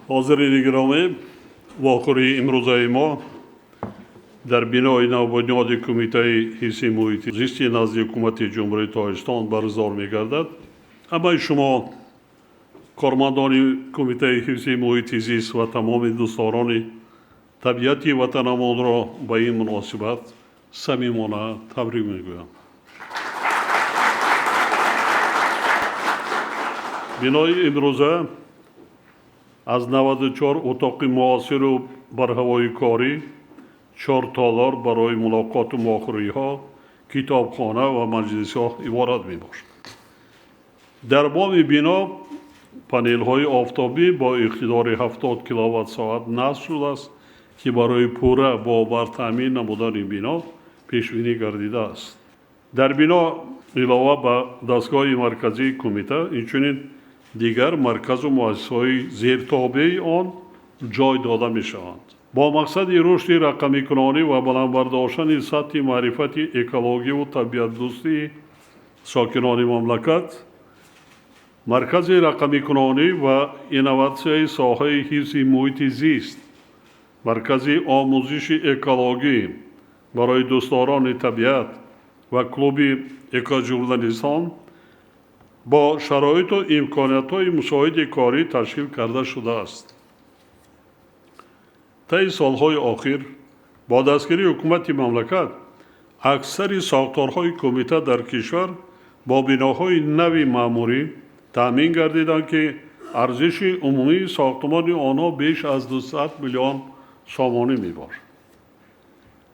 حاضرین گرامی، واقعی امروزه ما در بنای نوبنیاد کمیته حفظ محیط زیست نزد حکومت جمهوری تاجیکستان برگزار می‌گردد. همه شما کارمندان کمیته حفظ محیط زیست و تمام دوستداران طبیعت وطنمان را به این مناسبت صمیمانه تبریک می‌گویم. بنای امروزه از 94 اتاق معاصر و برهوای کاری 4 تالار برای ملاقات و مخابره‌ها، کتابخانه و مجلس‌ها عبارت می‌باشد. در بام بنا پانل‌های آفتابی با اقتدار 70 کیلووات ساعت نصب شده است که برای پوره باور تامین نمودن بنا پیش‌بینی گردیده است. در بنا علاوه به دستگاه مرکزی کمیته اینچنین دیگر مرکز و مؤسسه‌های زیرتابع آن جای داده می‌شوند. با مقصد رشد رقمی کنانی و بلند برداشتن سطح معرفت اکولوژی و طبیعت دوستی ساکنان مملکت، مرکز رقمی کنانی و اینواسیون ساحه حفظ محیط زیست، مرکز آموزش اکولوژی برای دوستداران طبیعت و کلوب اکوژورنالیستان با شرایط و امکانات‌های مساعد کاری تشکیل کرده شده است. طی سالهای اخیر با دستگیری حکومت مملکت اکثر ساختارهای کمیته در کشور با بناهای نو معماری تامین گردیدند که ارزش عمومی ساختمان آنها بیش از 200 میلیون سومانی میباشد.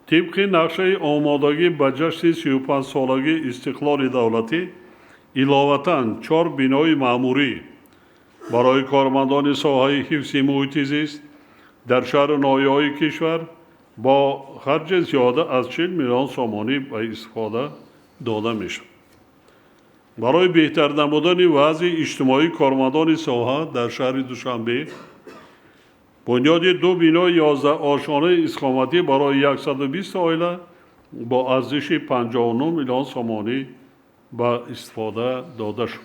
طبق نقشه آمادگی به جشن 35 سالگی استقلال دولتی، علاوه 4 بنای معموری برای کارمندان ساحه حفظ محیط زیست در شهر نایهای کشور با خرج زیاده از 40 میلیون سومانی به استفاده داده میشد. برای بهتر نمودن وضع اجتماعی کارمندان ساحه در شهر دوشنبه، بنیاد 2 بنای 11 آشیانه اقامتی برای 120 عائله با ارزش 59 میلیون سومانی به استفاده داده شد.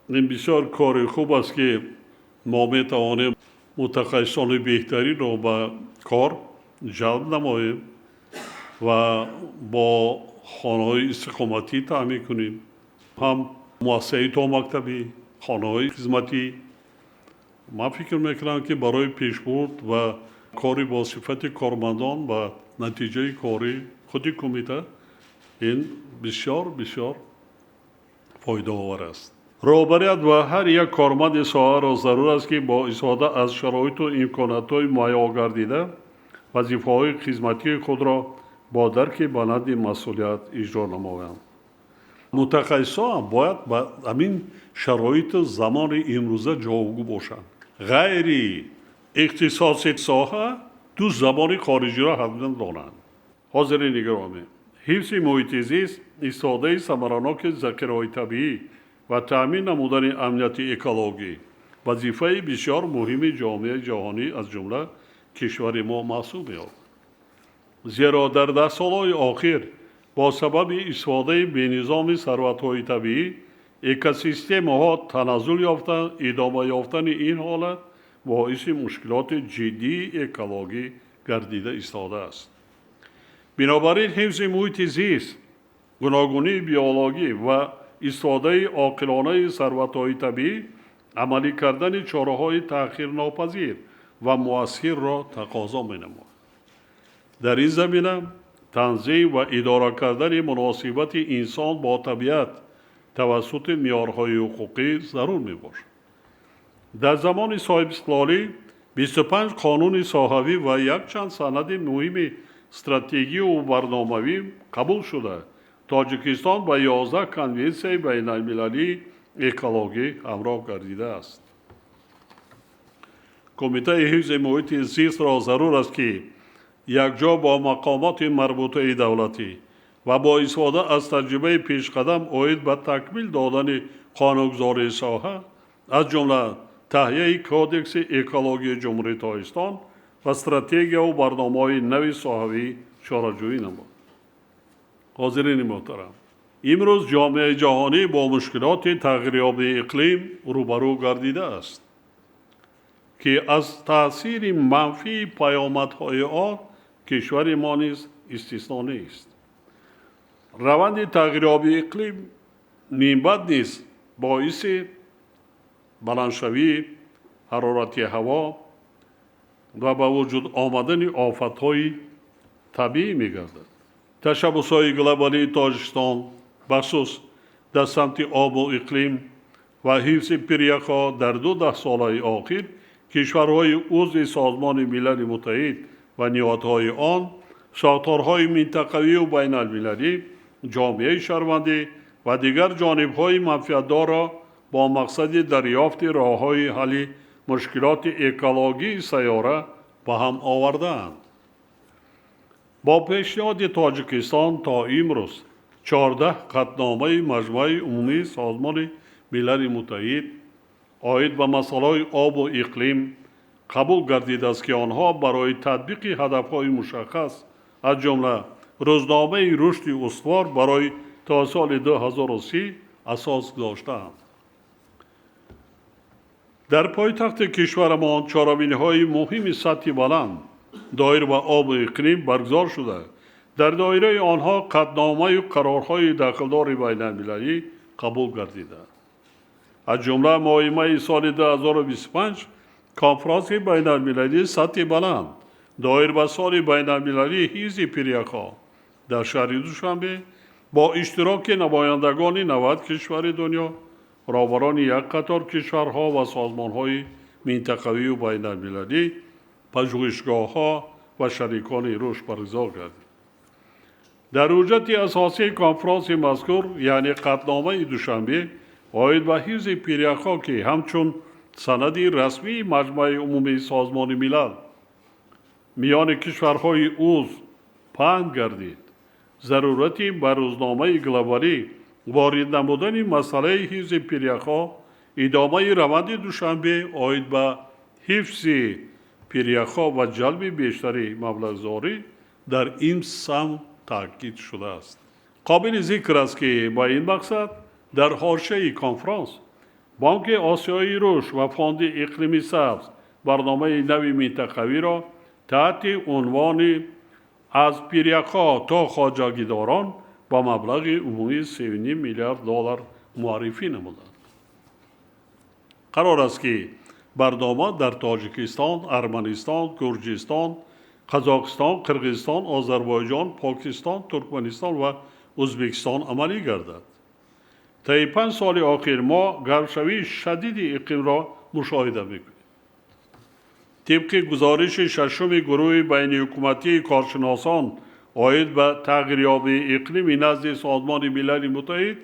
این بسیار کار خوب است که ما میتوانیم متخصصان بهتری را به کار جلب نماییم و با خانه‌های استقامتی تامین کنیم. هم مؤسسه تا مکتبی، خانه‌های خدمتی. من فکر میکنم که برای پیشبرد و کاری با صفت کارمندان و نتیجه کاری خود کمیته این بسیار فایده آور است. رهبریت و هر یک کارمند ساحه را ضرور است که با استفاده از شرایط و امکانات‌های مهیا گردیده وظیفه‌های خدمتی خود را با درک بلند مسئولیت اجرا نمایند. متخصصان باید با همین شرایط زمان امروزه جوابگو باشند. غیر اختصاص ساحه دو زبان خارجی را حتما دانند. حاضرین گرامی، حفظ محیط زیست استفاده ثمرناک ذخیره‌های طبیعی و تامین نمودن امنیت اکولوژی وظیفه بسیار مهم جامعه جهانی از جمله کشور ما محسوب می‌یابد. زیرا در 10 سال‌های اخیر با سبب استفاده بی‌نظام ثروت‌های طبیعی اکوسیستم‌ها تنزل یافتن، ادامه یافتن این حالت باعث مشکلات جدی اکولوژی گردیده ایستاده است. بنابراین حفظ محیط زیست، گوناگونی بیولوژی و استفاده عاقلانه ثروت‌های طبیعی عملی کردن چاره‌های تأخیرناپذیر و مؤثر را تقاضا می‌نماید. در این زمینه تنظیم و اداره کردن مناسبت انسان با طبیعت توسط معیارهای حقوقی ضرور می‌باشد. در زمان صاحب استقلالی 25 قانون ساحوی و یک چند سند مهم استراتژی و برنامه‌ای قبول شده. تاجیکستان با 11 کنونسیون بین‌المللی اکولوژی همراه گردیده است. کمیته حفظ محیط زیست را ضرور است که یکجا با مقامات مربوطه دولتی و با استفاده از تجربه پیشقدم اید به تکمیل دادن قانونگذاری ساحه از جمله تهیه کودکس اکولوژی جمهوری تاجیکستان و استراتژی و برنامه‌های نو ساحوی چاره‌جویی نماید. حاضرین محترم، امروز جامعه جهانی با مشکلات تغییریابی اقلیم روبرو گردیده است. که از تأثیر منفی پیامدهای آن کشور ما نیز استثنا نیست. روند تغییرآب اقلیم نیمبد نیز باعث بلندشوی حرارت هوا و به وجود آمدن آفتهای طبیعی می‌گردد. تشبس‌های گلوبالی تاجیکستان بخصوص در سمت آب و اقلیم و حفظ پریخ‌ها در 12 ساله آخر کشورهای عضو سازمان ملل متحد و نهادهای آن، ساختارهای منطقوی و بین المللی، جامعه شهروندی و دیگر جانبهای منفعت‌دار را با مقصد دریافت راه‌های حل مشکلات اکولوژی سیاره به هم آوردند. با پیشنهاد تاجیکستان تا امروز 14 قطعنامه مجمع عمومی سازمان ملل متحد عاید به مسائل آب و اقلیم قبول گردیده است که آنها برای تطبیق هدفهای مشخص از جمله روزنامه رشد استوار برای تا سال 2030 اساس گذاشته‌اند. در پایتخت کشورمان چهارمین‌های مهم سطح بلند دایر به آب و اقلیم برگزار شده. در دایره آنها قطعنامه و قرارهای داخلدار بین المللی قبول گردیده. از جمله ماه می سال 2025 کنفرانس بین المللی سطح بلند دایر به سال بین المللی حفظ پریخ‌ها در شهر دوشنبه با اشتراک نمایندگان 90 کشور دنیا، رهبران یک قطار کشورها و سازمان‌های منطقوی و بین المللی، پژوهشگاه‌ها و شریکان رشد برگزار گردید. در حجت اساسی کنفرانس مذکور یعنی قطعنامه دوشنبه عاید به حفظ پریخ‌ها که همچون سند رسمی مجمع عمومی سازمان ملل میان کشورهای عضو پهن گردید، ضرورتی به روزنامه گلوبالی وارد نمودن مسئله حفظ پریخ‌ها ادامه روند دوشنبه عاید به حفظ پریخ‌ها و جلب بیشتری مبلغ‌زایی در این سمت تاکید شده است. قابل ذکر است که با این مقصد در حاشیه کنفرانس بانک آسیایی رشد و فاند اقلیمی سبز برنامه نوی منطقوی را تحت عنوان از پریخ‌ها تا خواجگیداران با مبلغ عمومی 3.5 میلیارد دلار معرفی نمودند. قرار است که برنامه در تاجیکستان، ارمنستان، گرجستان، قزاقستان، قرغیزستان، آذربایجان، پاکستان، ترکمنستان و ازبکستان عملی گردد. طی 5 سال آخر ما گرمشوی شدید اقلیم را مشاهده می‌کنیم. طبق گزارش ششم گروه بین حکومتی کارشناسان عاید به تغییریابی اقلیم نزد سازمان ملل متحد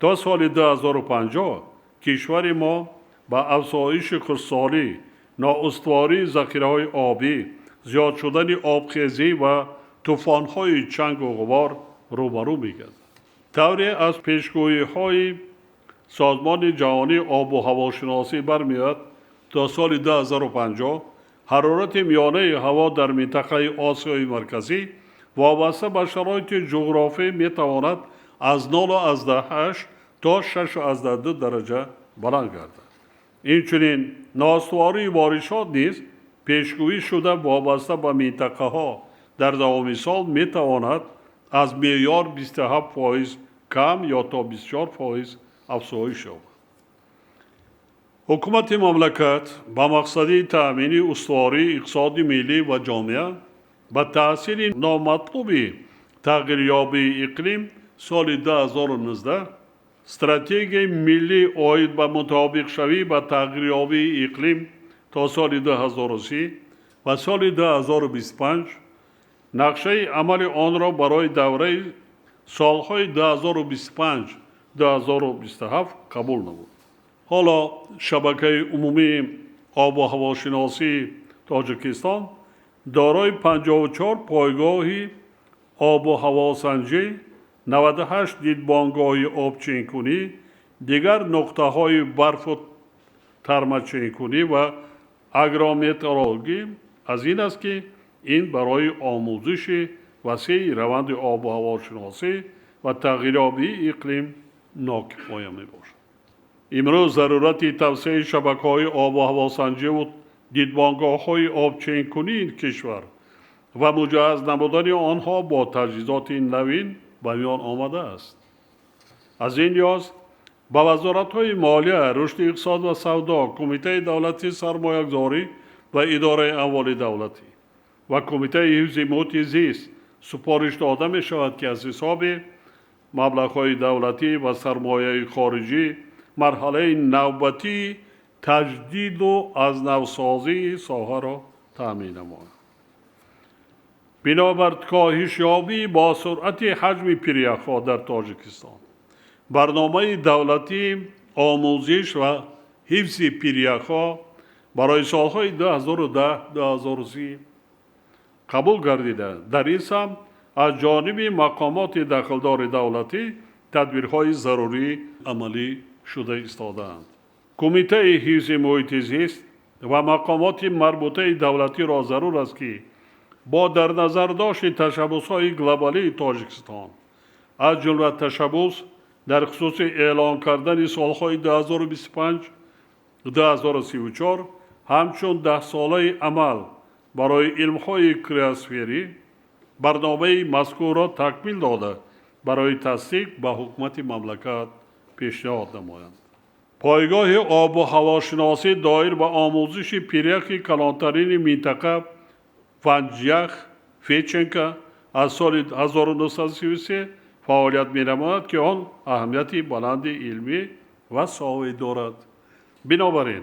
تا سال 2050 کشور ما با افزایش خشکسالی، نااستواری ذخیره‌های آبی، زیاد شدن آبخیزی و طوفان‌های چنگ و غبار روبرو می‌گردد. طوری از پیشگویی‌های سازمان جهانی آب و هواشناسی برمی‌آید تا سال 2050 حرارت میانه هوا در منطقه آسیای مرکزی وابسته به شرایط جغرافی می‌تواند از 0.8 تا 6.2 درجه بلند گردد. اینچنین نااستواری بارشات نیز پیشگویی شده وابسته به منطقه‌ها در دوام سال می‌تواند از معیار 27% کم یا تا 24% افزایش یابد. حکومت مملکت با مقصد تأمین استواری اقتصاد ملی و جامعه با تأثیر نامطلوب تغییریابی اقلیم سال 2019 استراتژی ملی عاید به مطابق شوی با تغییریابی اقلیم تا سال 2030 و سال 2025 نقشه عمل آن را برای دوره سالهای 2025-2027 قبول نمود. حالا شبکه عمومی آب و هواشناسی تاجیکستان دارای 54 پایگاه آب و هواسنجی، 98 دیدبانگاه آبچین‌کنی، دیگر نقطه‌های برف و ترمچین‌کنی و اگرومترولوژی از این است که این برای آموزش وسیع روند آب و هواشناسی و تغییریابی اقلیم ناکفایه می‌باشد. امروز ضرورت توسعه شبکه‌های آب و هواسنجی و دیدبانگاه‌های آبچین‌کنی این کشور و مجهز نمودن آنها با تجهیزات نوین به میان آمده است. از این لحاظ با وزارت‌های مالیه، رشد اقتصاد و سودا، کمیته دولتی سرمایه‌گذاری و اداره اموال دولتی و کمیته حفظ محیط زیست سپارش داده می شود که از حساب مبلغ‌های دولتی و سرمایه خارجی مرحله نوبتی تجدید و از نوسازی ساحه را تأمین نماید. بنابر کاهش یابی با سرعت حجم پریخ‌ها در تاجیکستان، برنامه دولتی آموزش و حفظ پریخ‌ها برای سالهای 2010-2030 قبول گردیده. در این سمت از جانب مقامات دخلدار دولتی تدبیرهای ضروری عملی شده ایستاده‌اند. کمیته حفظ محیط زیست و مقامات مربوطه دولتی را ضرور است که با در نظر داشت تشبس‌های گلوبالی تاجیکستان از جمله تشبس در خصوص اعلان کردن سالهای 2025-2034 همچون 10 ساله عمل برای علم‌های کریوسفری برنامه مذکور را تکمیل داده برای تصدیق به حکومت مملکت پیشنهاد نمایند. پایگاه آب و هواشناسی دایر به آموزش پیرک کلانترین منطقه ونجیخ فیچنکا از سال 1933 فعالیت می نماید که آن اهمیتی بلند علمی و ساوی دارد. بنابراین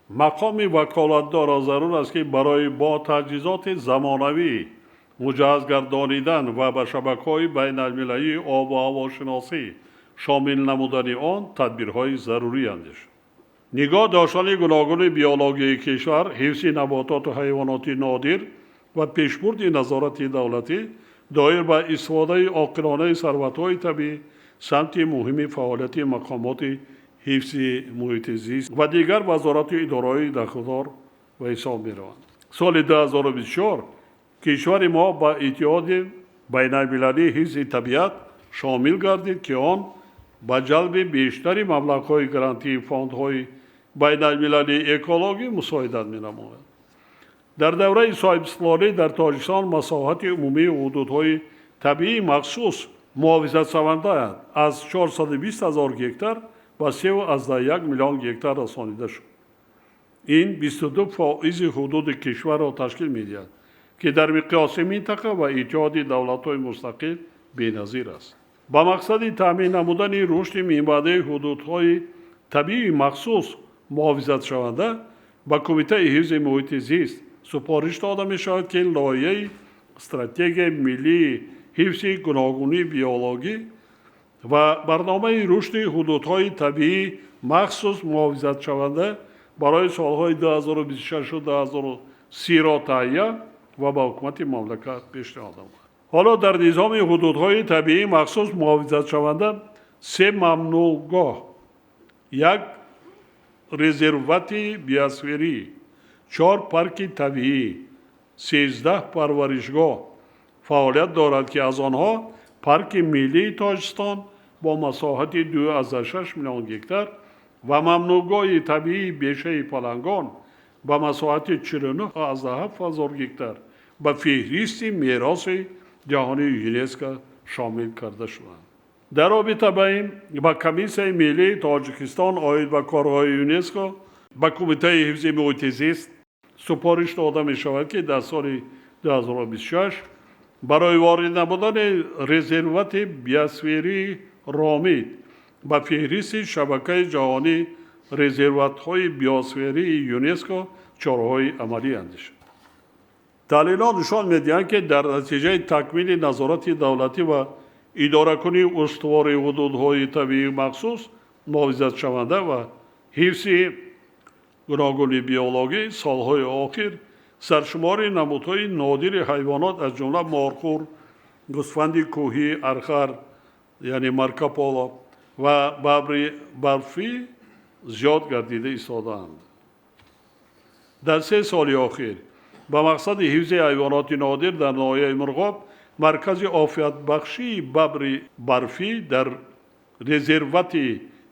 مقام وکالتدار ضرور است که برای با تجهیزات زمانوی مجهز گردانیدن و به شبکه‌های بین المللی آب و هواشناسی شامل نمودن آن تدبیرهای ضروری اندیشد. نگاه داشتن گوناگون بیولوژی کشور، حفظ نباتات و حیوانات نادر و پیشبرد نظارت دولتی دایر به استفاده عاقلانه ثروت‌های طبیعی سمت مهم فعالیت مقامات حفظ محیط زیست و دیگر وزارت اداره‌های دخلدار و حساب می‌روند. سال 2024 کشور ما با اتحاد بین المللی حفظ طبیعت شامل گردید که آن با جلب بیشتری مبلغ‌های گرانتی فاندهای بین المللی اکولوژی مساعدت می‌نماید. در دوره صاحب‌سالاری در تاجیکستان مساحت عمومی حدودهای طبیعی مخصوص محافظت شونده از 420,000 هکتار به 3.1 میلیون هکتار رسانیده شد. این 22% حدود کشور را تشکیل می‌دهد که در مقیاس منطقه و اتحاد دولت‌های مستقل بی‌نظیر است. با مقصد تامین نمودن رشد منبع حدودهای طبیعی مخصوص محافظت شونده با کمیته حفظ محیط زیست سپارش داده می شود که لایحه استراتژی ملی حفظ گوناگونی بیولوژی و برنامه رشد حدودهای طبیعی مخصوص محافظت شونده برای سالهای 2026 و 2030 را تهیه و به حکومت مملکت پیشنهاد نمود. حالا در نظام حدودهای طبیعی مخصوص محافظت شونده 3 ممنوعگاه، 1 رزروات بیاسفری، 4 پارک طبیعی، 13 پرورشگاه فعالیت دارد که از آنها پارک ملی تاجیکستان با مساحت 2.6 میلیون هکتار و ممنوعگاه طبیعی بیشه پلنگان با مساحت 49,000 هکتار به فهرست میراث جهانی یونسکو شامل کرده شدند. در رابطه با این با کمیسیون ملی تاجیکستان عاید به کارهای یونسکو با کمیته حفظ محیط زیست سپارش داده می شود که در سال 2026 برای وارد نمودن رزروات بیاسفری رامید به فهرست شبکه جهانی رزروات‌های بیاسفری یونسکو چاره‌های عملی اندیشید. تحلیلات نشان می‌دهند که در نتیجه تکمیل نظارت دولتی و اداره کنی استوار حدودهای طبیعی مخصوص محافظت شونده و حفظ گوناگونی بیولوژی سالهای آخر سرشمار نمودهای نادر حیوانات از جمله مارخور، گوسفند کوهی، ارخر یعنی مارکاپولو و ببر برفی زیاد گردیده ایستاده‌اند. در 3 سال اخیر با مقصد حفظ حیوانات نادر در ناحیه مرغاب مرکز عافیت بخشی ببر برفی در رزروات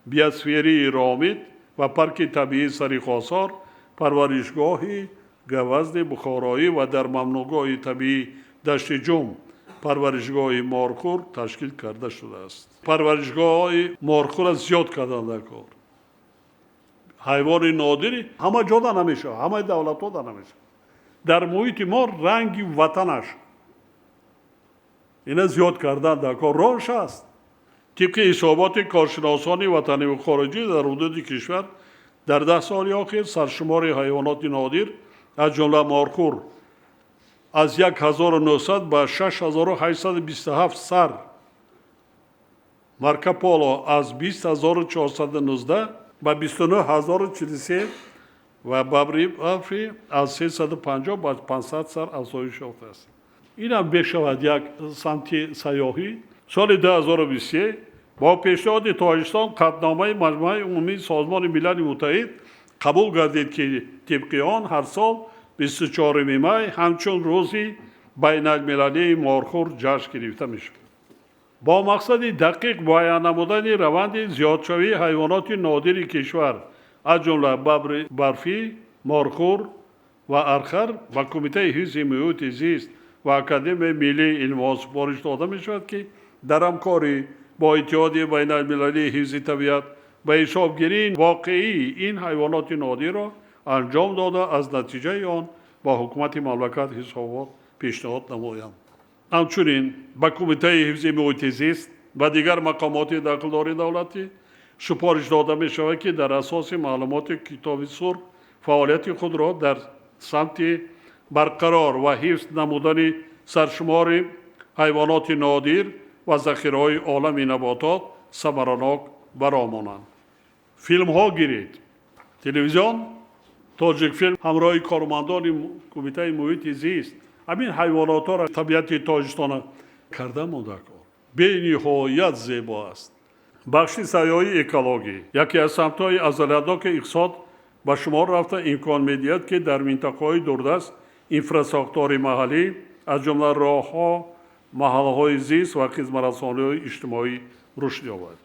بیاسفیری رامید و پارک طبیعی سریخاسار، پرورشگاهی گوزن بخارایی و در ممنوعگاه طبیعی دشت جم پرورشگاه مارخور تشکیل کرده شده است. پرورشگاه مارخور را زیاد کردن در کار. حیوان نادری همه جا نمیشه، همه دولت ها نمیشه. در محیط ما رنگ وطنش اینا زیاد کردن در کار راهش است. طبق حسابات کارشناسان وطنی و خارجی در حدود کشور در 10 سال اخیر سرشمار حیوانات نادر از جمله مارخور از 1900 به 6827 سر، مارکوپولو از 20419 به 29043 و ببری از 350 به 500 سر افزایش یافته است. این هم بشود یک سمت سیاحی. سال 2023 با پیشنهاد تاجیکستان قطعنامه مجمع عمومی سازمان ملل متحد قبول گردید که طبق آن هر سال 24 می همچون روزی بین المللی مارخور جشن گرفته می شود. با مقصد دقیق بیان نمودن روند زیادشوی حیوانات نادر کشور از جمله ببر برفی، مارخور و ارخر و کمیته حفظ محیط زیست و اکادمی ملی علم ها سپارش داده می شود که در همکاری با اتحاد بین المللی حفظ طبیعت به حسابگیری واقعی این حیوانات نادر را انجام داده از نتیجه آن با حکومت مملکت حسابات پیشنهاد نمایند. همچنین به کمیته حفظ محیط زیست و دیگر مقامات دخلدار دولتی سپارش داده می شود که در اساس معلومات کتاب سرخ فعالیت خود را در سمت برقرار و حفظ نمودن سرشمار حیوانات نادر و ذخیره‌های عالم نباتات ثمرناک برآمانند. فیلم ها گیرید. تلویزیون تاجیک فیلم همراه کارمندان کمیته محیط زیست همین حیوانات ها را طبیعت تاجیکستان کرده مونده کار به نهایت زیبا است. بخش سیاحی اکولوژی یکی از سمت‌های ازلیتناک اقتصاد به شمار رفته امکان می‌دهد که در منطقه‌های دوردست اینفراستراکچور محلی از جمله راه‌ها، محل‌های زیست و خدمت‌رسانی‌های اجتماعی رشد یابد.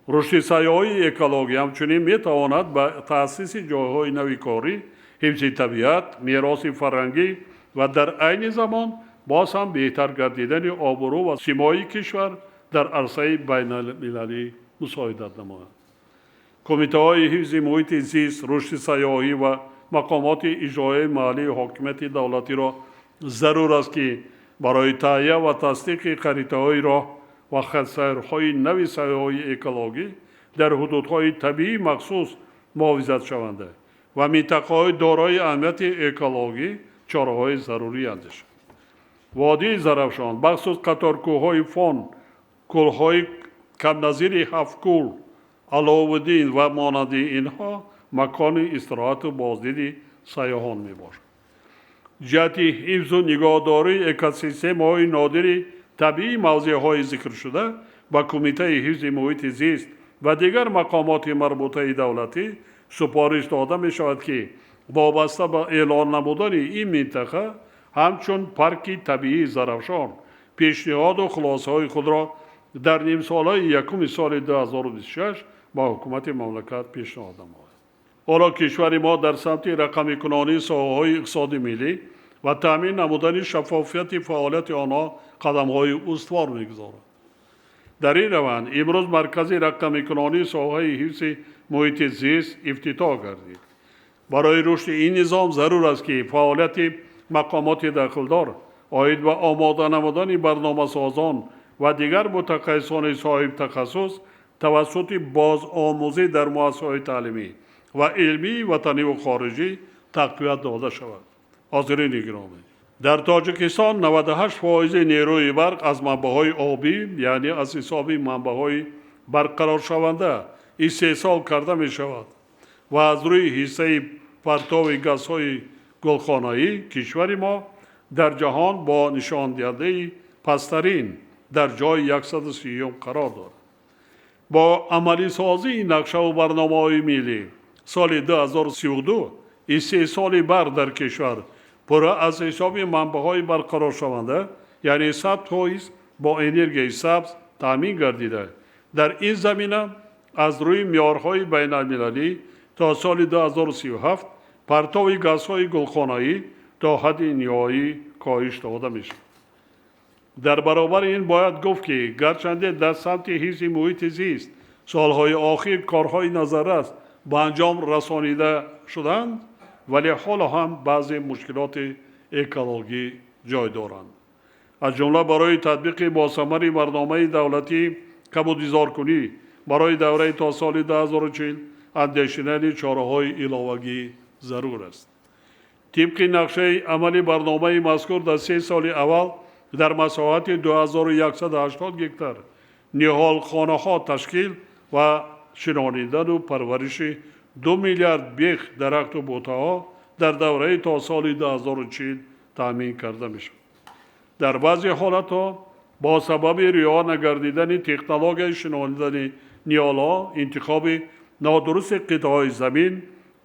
رشد سیاحی اکولوژی همچنین می‌تواند به تأسیس جای‌های نوی کاری، حفظ طبیعت، میراث فرهنگی و در عین زمان باز هم بهتر گردیدن آبرو و سیمای کشور در عرصه بین المللی مساعدت نماید. کمیته های حفظ محیط زیست، رشد سیاحی و مقامات اجرایی محلی حاکمیت دولتی را ضرور است که برای تهیه و تصدیق خریطه های راه و خط‌سیرهای نوی سیاحی اکولوژی در حدودهای طبیعی مخصوص محافظت شونده و منطقه‌های دارای اهمیت اکولوژی چاره‌های ضروری اندیشند. وادی زرافشان بخصوص قطار کوه‌های فون، کوه‌های کم نظیر هفت‌کوه، علاءالدین و مانند اینها مکان استراحت و بازدید سیاحان میباشد. جهت حفظ و نگهداری اکوسیستم‌های نادر طبیعی موضع‌های ذکر شده و کمیته حفظ محیط زیست و دیگر مقامات مربوطه دولتی سپارش داده می شود که وابسته به اعلان نمودن این منطقه همچون پارک طبیعی زرافشان پیشنهاد و خلاصه‌های خود را در نیم ساله یکم سال 2026 با حکومت مملکت پیشنهاد نماید. حالا کشور ما در سمت رقمی کنانی ساحه‌های اقتصاد ملی و تامین نمودن شفافیت فعالیت آنها قدم‌های استوار می‌گذارد. در این روند امروز مرکز رقمی کنانی ساحه حفظ محیط زیست افتتاح گردید. برای رشد این نظام ضرور است که فعالیت مقامات دخلدار عاید به آماده نمودن برنامه‌سازان و دیگر متخصصان صاحب تخصص توسط بازآموزی در مؤسسه‌های تعلیمی و علمی وطنی و خارجی تقویت داده شود. حاضرین گرامی، در تاجیکستان 98% نیروی برق از منبع‌های آبی یعنی از حساب منبع‌های برقرار شونده استحصال کرده می شود و از روی حصه پرتو گازهای گلخانه‌ای کشور ما در جهان با نشان دهنده پسترین در جای 130 قرار دارد. با عملی سازی این نقشه و برنامه‌های ملی سال 2032 استحصال برق در کشور پر از حساب منبع‌های برقرار شونده یعنی 100% با انرژی سبز تامین گردیده. در این زمینه از روی معیارهای بین المللی تا سال 2037 پرتو گازهای گلخانه‌ای تا حد نهایی کاهش داده میشه. در برابر این باید گفت که گرچنده در سمت حفظ محیط زیست سالهای آخر کارهای نظررس به انجام رسانیده شدند، ولی حالا هم بعضی مشکلات اکولوژی جای دارند. از جمله برای تطبیق با ثمر برنامه دولتی کمودیزارکنی برای دوره تا سال 2040 اندیشیدن چاره‌های علاوه‌ای ضرور است. طبق نقشه عملی برنامه مذکور در 3 سال اول در مساحت 2180 گکتار نهال خانه ها تشکیل و شنانیدن و پرورش 2 میلیارد بیخ درخت و بوته ها در دوره تا سال 2040 تامین کرده می شود. در بعضی حالت ها با سبب رعا نگردیدن تکنولوژی شنانیدن نهال ها، انتخاب نادرست قطعه زمین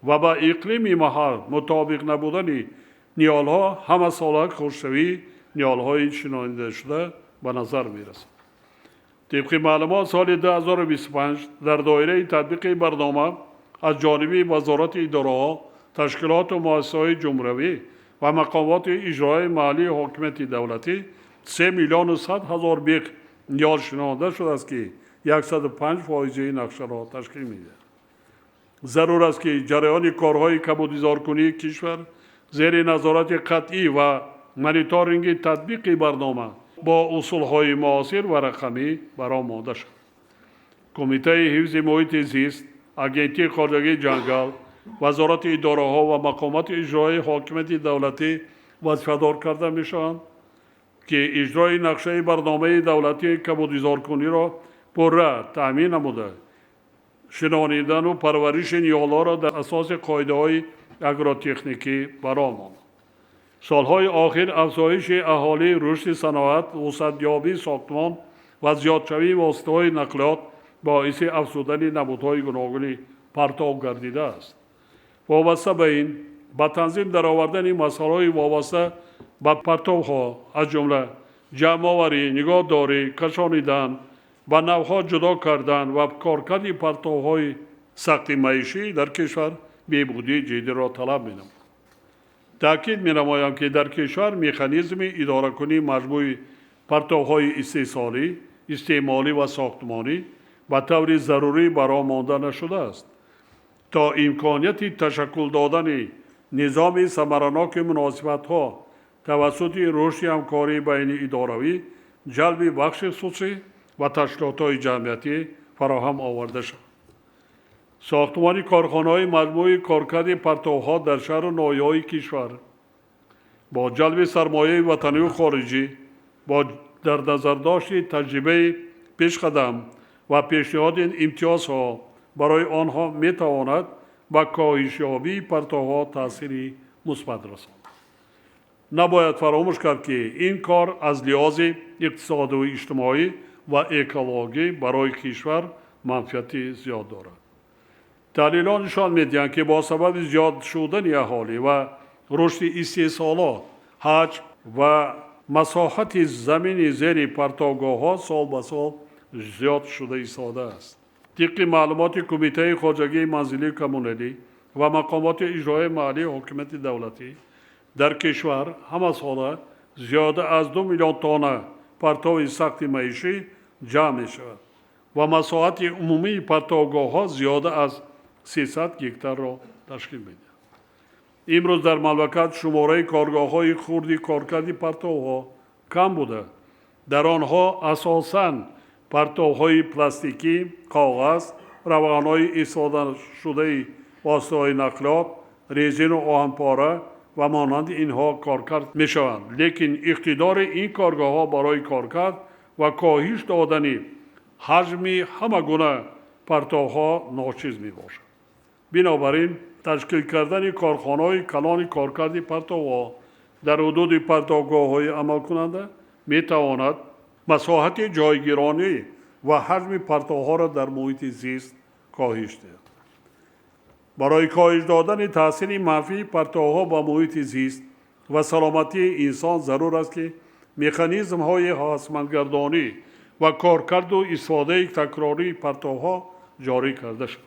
و با اقلیم محل مطابق نبودن نهال ها همه سالک خشکشوی نهال های شنانیده شده به نظر می رسد. طبق معلومات سال 2025 در دایره تطبیق برنامه از جانب وزارت اداره ها، تشکیلات و مؤسسات جمهوری و مقامات اجرایی محلی حاکمیت دولتی 3,100,000 بیخ نهال شنانده شده است که 105% نقشه را تشکیل می‌دهد. ضرور است که جریان کارهای کمودیزارکنی کشور زیر نظارت قطعی و مانیتورینگ تطبیق برنامه با اصولهای معاصر و رقمی برآمده شد. کمیته حفظ محیط زیست، اگنتی خارجی جنگل، وزارت اداره ها و مقامات اجرایی حاکمیت دولتی وظیفه‌دار کرده میشوند که اجرای نقشه برنامه دولتی کمودیزارکنی را پرره تامین نموده شنانیدن و پرورش نهال‌ها را در اساس قاعده‌های اگروتکنیکی برآورد. سالهای آخر افزایش اهالی، رشد صنعت، وسعت‌یابی ساختمان و زیادشوی واسطه‌های نقلیات باعث افزودن نمودهای گوناگون پرتو گردیده است. وابسته به این با تنظیم درآوردن مسائل وابسته به پرتوها از جمله جمع‌آوری، نگهداری، کشانیدن، با نوها جدا کردن و کارکرد پرتوهای سخت معیشی در کشور بهبودی جدی را طلب می‌نماید. تأکید می‌نمایم که در کشور مکانیزم اداره کنی مجموع پرتوهای استحصالی، استعمالی و ساختمانی به طور ضروری برآمده نشده است تا امکانیت تشکل دادن نظام ثمرناک مناسبت‌ها توسط رشد همکاری بین اداروی، جلب بخش خصوصی و تشکیلات‌های جمعیتی فراهم آورده شد. ساختمان کارخانه‌های مجموعه کارکرد پرتوها در شهر و ناحیه‌های کشور با جلب سرمایه وطنی و خارجی با در نظر داشت تجربه پیشقدم و پیشنهاد امتیازها برای آنها می‌تواند با کاهش یابی پرتوها تأثیری مثبت رساند. نباید فراموش کرد که این کار از لحاظ اقتصادی و اجتماعی و اکولوژی برای کشور منفعت زیاد دارد. تحلیلان نشان می‌دهند که با سبب زیاد شدن اهالی و رشد استحصالات، حجم و مساحت زمین زیر پرتوگاه‌ها سال به سال زیاد شده ایستاده است. طبق معلومات کمیته خواجگی منزلی کمونالی و مقامات اجرایی محلی حاکمیت دولتی در کشور همه ساله زیاده از 2 میلیون تن پرتو سخت معیشی جمع می شود و مساحت عمومی پرتوگاه‌ها زیاده از 300 گکتار را تشکیل می‌دهد. امروز در مملکت شماره کارگاه‌های خرد کارکرد پرتوها کم بوده. در آنها اساساً پرتوهای پلاستیکی، کاغذ، روغن‌های استفاده شده واسطه‌های نقلیات، رزین و آهن‌پاره و مانند اینها کارکرد می‌شوند. لیکن اقتدار این کارگاه‌ها برای کارکرد و کاهش دادن حجم همه گونه پرتوها ناچیز می‌باشد. بنابراین تشکیل کردن کارخانه‌های کلان کارکرد پرتوها در حدود پرتوگاه‌های عمل کننده می‌تواند مساحت جایگیرانی و حجم پرتوها را در محیط زیست کاهش دهد. برای کاهش دادن تأثیر منفی پرتوها با محیط زیست و سلامتی انسان ضرور است که مکانیزم‌های هوسمندگردانی و کارکرد و استفاده تکراری پرتوها جاری کرده شد.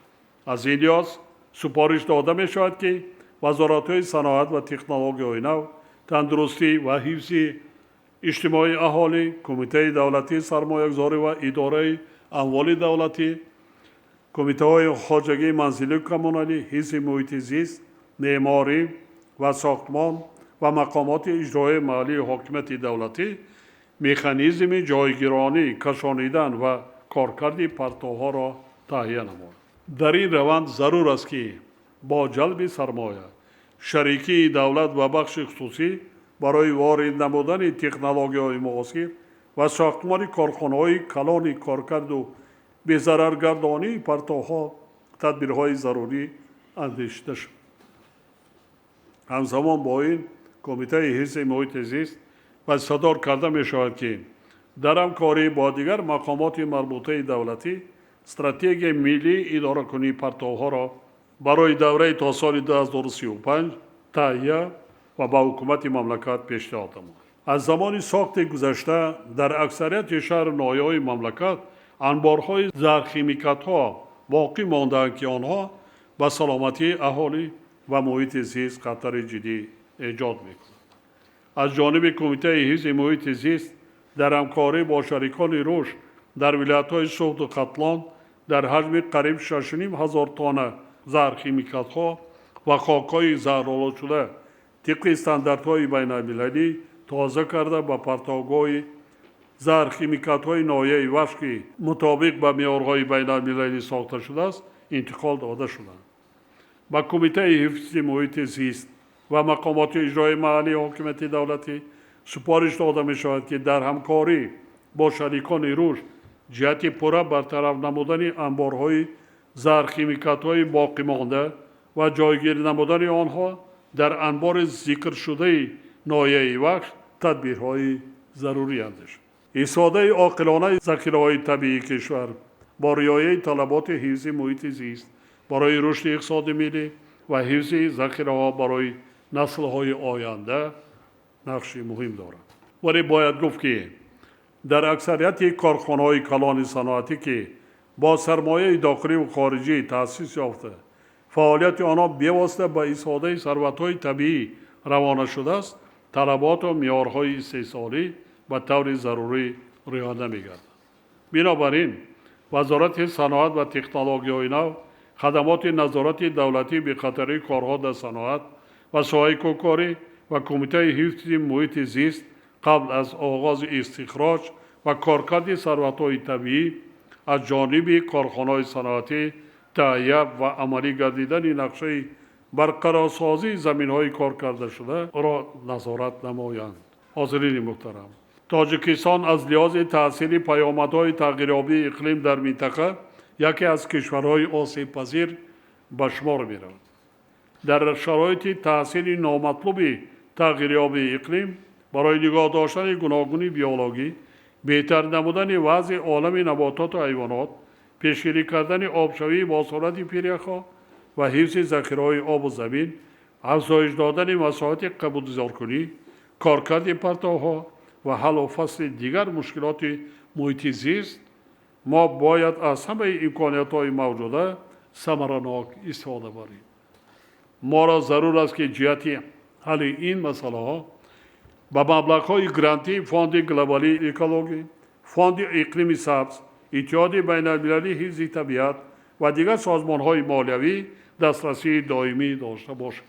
از این لحاظ سپارش داده می شود که وزارت‌های صنعت و تکنولوژی نو، تندرستی و حفظ اجتماعی اهالی، کمیته دولتی سرمایه‌گذاری و اداره اموال دولتی، کمیته‌های خواجگی منزلی و کمونالی، حفظ محیط زیست، معماری و ساختمان و مقامات اجرایی محلی حاکمیت دولتی مکانیزم جایگیرانی، کشانیدن و کارکرد پرتوها را تهیه نمود. در این روند ضرور است که با جلب سرمایه، شریکی دولت و بخش خصوصی برای وارد نمودن تکنولوژی‌های معاصر و ساختمان کارخانه‌های کلان کارکرد و بی‌ضررگردانی پرتوها تدبیرهای ضروری اندیشیده شد. همزمان با این کمیته حفظ محیط زیست صدور کرده می شود که در همکاری با دیگر مقامات مربوطه دولتی استراتژی ملی اداره کنی پرتوها را برای دوره تا سال 2035 تهیه و با حکومت مملکت پیشنهاد نمود. از زمان ساخت گذشته در اکثریت شهر ناحیه‌های مملکت انبارهای زهرخیمیکات‌ها باقی مانده‌اند که آنها به سلامتی اهالی و محیط زیست خطر جدی ایجاد می‌کنند. از جانب کمیته حفظ محیط زیست در همکاری با شریکان رشد در ولایت‌های سوخت و قطلان در حجم قریب 6.5 هزار تن زهرخیمیکات‌ها و خاک‌های زهرآلود شده طبق استانداردهای بین‌المللی تازه کرده به پرتوگاه زهرخیمیکات‌های ناحیه وحش که مطابق به معیارهای بین‌المللی ساخته شده است انتقال داده شدند. با کمیته حفظ محیط زیست و مقامات اجرایی محلی حاکمیت دولتی سپارش داده می شود که در همکاری با شریکان رشد جهت پورا برطرف نمودن انبارهای زهرخیمیکات‌های باقی مانده و جایگیر نمودن آنها در انبار ذکر شده ناحیه وحش تدبیرهای ضروری اندیشید. استفاده عاقلانه ذخیره‌های طبیعی کشور با رعایت طلبات حفظ محیط زیست برای رشد اقتصاد ملی و حفظ ذخیره‌ها برای نسل‌های آینده نقش مهم دارد. ولی باید گفت که در اکثریت کارخانه‌های کلان صنعتی که با سرمایه داخلی و خارجی تأسیس یافته فعالیت آنها بی‌واسطه با استفاده ثروت‌های طبیعی روانه شده است، طلبات و معیارهای استحصالی به طور ضروری رعایت نمی‌گردد. بنابراین وزارت صنعت و تکنولوژی نو خدمات نظارت دولتی به خطر کارها در صنعت و ساحه کوکاری و کمیته حفظ محیط زیست قبل از آغاز استخراج و کارکرد ثروت‌های طبیعی از جانب کارخانه‌های صنعتی تهیه و عملی گردیدن نقشه برقرارسازی زمین‌های کار کرده شده را نظارت نمایند. حاضرین محترم، تاجیکستان از لحاظ تأثیر پیامدهای تغییریابی اقلیم در منطقه یکی از کشورهای آسیب پذیر به شمار می‌رود. در شرایط تأثیر نامطلوب تغییریابی اقلیم برای نگاه داشتن گوناگونی بیولوژی، بهتر نمودن وضع عالم نباتات و حیوانات، پیشگیری کردن آبشوی با سرعت پیریخا و حفظ ذخیره‌های آب و زمین، افزایش دادن مساحت قبول‌گذارکنی، کارکرد پرتوها و حل و فصل دیگر مشکلات محیط زیست، ما باید از همه امکانیت‌های موجوده ثمرناک استفاده بریم. ما را ضرور است که جهت حل این مسئله با مبلغ‌های گرانتی فاند گلوبالی اکولوژی، فاند اقلیم سبز، اتحاد بین‌المللی حفظ طبیعت و دیگر سازمان‌های مالیوی دسترسی دائمی داشته باشد.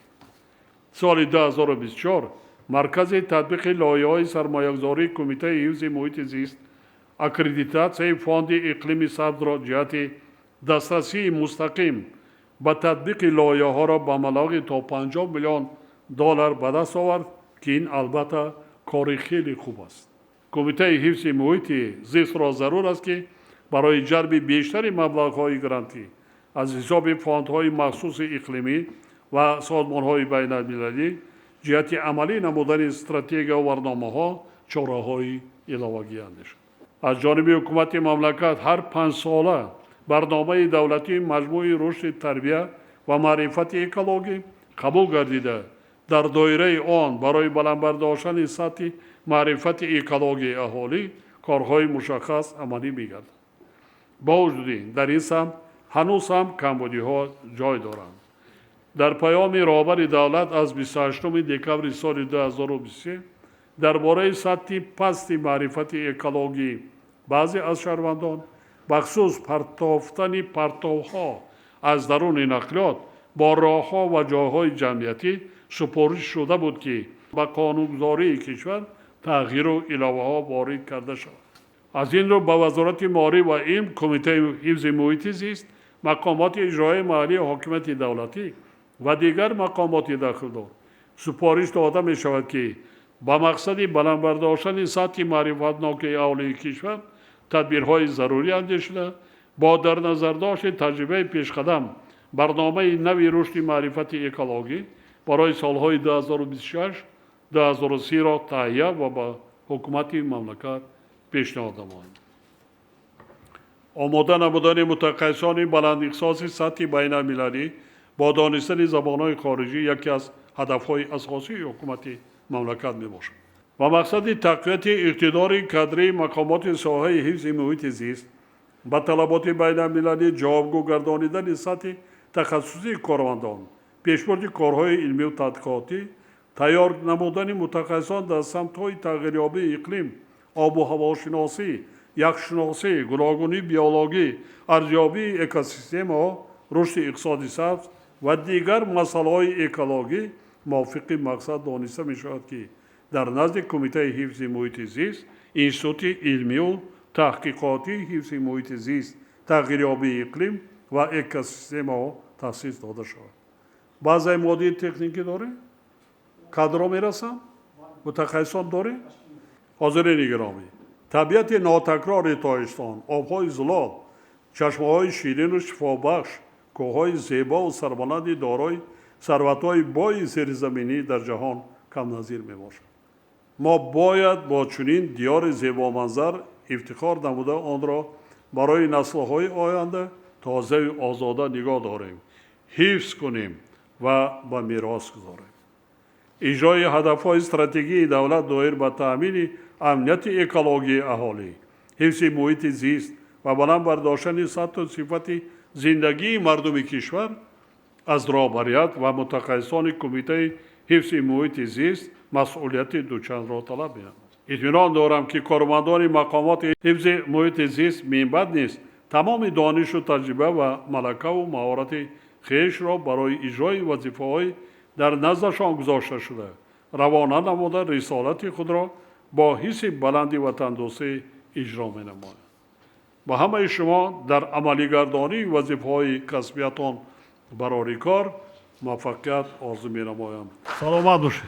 سال 2024 مرکز تطبیق لایحه‌های سرمایه‌گذاری کمیته حفظ محیط زیست اکریدیتاسیون فاند اقلیم سبز را جهت دسترسی مستقیم به تطبیق لایحه‌ها را با مبلغ تا $50 میلیون به دست آورد که این البته کار خیلی خوب است. کمیته حفظ محیط زیست را ضرور است که برای جلب بیشتر مبلغ‌های گرانتی از حساب فاندهای مخصوص اقلیمی و سازمان‌های بین‌المللی جهت عملی نمودن استراتژی و برنامه‌ها چاره‌های علاوه‌ای اندیشید. از جانب حکومت مملکت هر 5 ساله برنامه دولتی مجموعه رشد تربیت و معرفت اکولوژی قبول گردیده در دایره آن برای بلند برداشتن سطح معرفت اکولوژی اهالی کارهای مشخص عملی می‌گردد. با وجود این در این سمت هنوز هم کمبودی‌ها جای دارند. در پیام رهبر دولت از 28 دکمبر سال 2023 درباره سطح پست معرفت اکولوژی بعضی از شهروندان بخصوص پرتافتن پرتوها از درون نقلیات با راه‌ها و جاهای جمعیتی سپارش شده بود که به قانونگذاری کشور تغییر و الهه‌ها وارد کرده شد. از این رو به وزارت مالی و علم، کمیته حفظ محیط زیست، مقامات اجرایی محلی حاکمیت دولتی و دیگر مقامات داخل‌دار سپارش داده می شود که با مقصد بلند برداشتن سطح معرفتناک اهالی کشور تدبیرهای ضروری اندیشیده با در نظر داشت تجربه پیشقدم برنامه نوی رشد معرفت اکولوژی برای سالهای 2026-2030 را تهیه و به حکومت مملکت پیشنهاد نمایید. آماده نمودن متخصصان بلند اختصاص سطح بین المللی با دانستن زبان‌های خارجی یکی از هدف‌های اساسی حکومت مملکت میباشد و مقصد تقویت اقتدار کادری مقامات ساحه حفظ محیط زیست با طلبات بین المللی جوابگو گردانیدن سطح تخصصی کارمندان، پیشبرد کارهای علمی و تحقیقاتی، تیار نمودن متخصصان در سمت‌های تغییریابی اقلیم، آب و هواشناسی، یخشناسی، گوناگونی بیولوژی، ارزیابی اکوسیستم و رشد اقتصادی سبز و دیگر مسائل اکولوژی موافق مقصد دانسته می شود که در نزد کمیته حفظ محیط زیست، انستیتوت علمی و تحقیقاتی حفظ محیط زیست، تغییریابی اقلیم و اکوسیستم ها تأسیس داده شود. بعضی مدیر تکنیکی داره؟ کادرها میرسن؟ متخصصان داره؟ حاضرین گرامی، طبیعت ناتکرار تاجستان، آبهای زلال، چشمه‌های شیرین و شفابخش، کوههای زیبا و سربلند دارای ثروت‌های بای زیرزمینی در جهان کم نظیر میباشد. ما باید با چنین دیار زیبا منظر افتخار نموده آن را برای نسل‌های آینده تازه و آزاده نگاه داریم، حفظ کنیم و به میراث گذاریم. اجرای هدف‌های استراتژی دولت دایر به تأمین امنیت اکولوژی اهالی، حفظ محیط زیست و بلند برداشتن سطح و صفت زندگی مردم کشور از رهبریت و متخصصان کمیته حفظ محیط زیست مسئولیت دوچند را طلب می‌نماید. اطمینان دارم که کارمندان مقامات حفظ محیط زیست منبع نیست تمام دانش و تجربه و ملکه و مهارت خویش را برای اجرای وظیفه‌های در نزدشان گذاشته شده روانه نموده رسالت خود را با حس بلند وطندوستی اجرا می‌نمایند. با همه شما در عملی گردانی وظیفه‌های کسبیتان برای کار موفقیت آرزو می‌نمایم. سلامت باشید.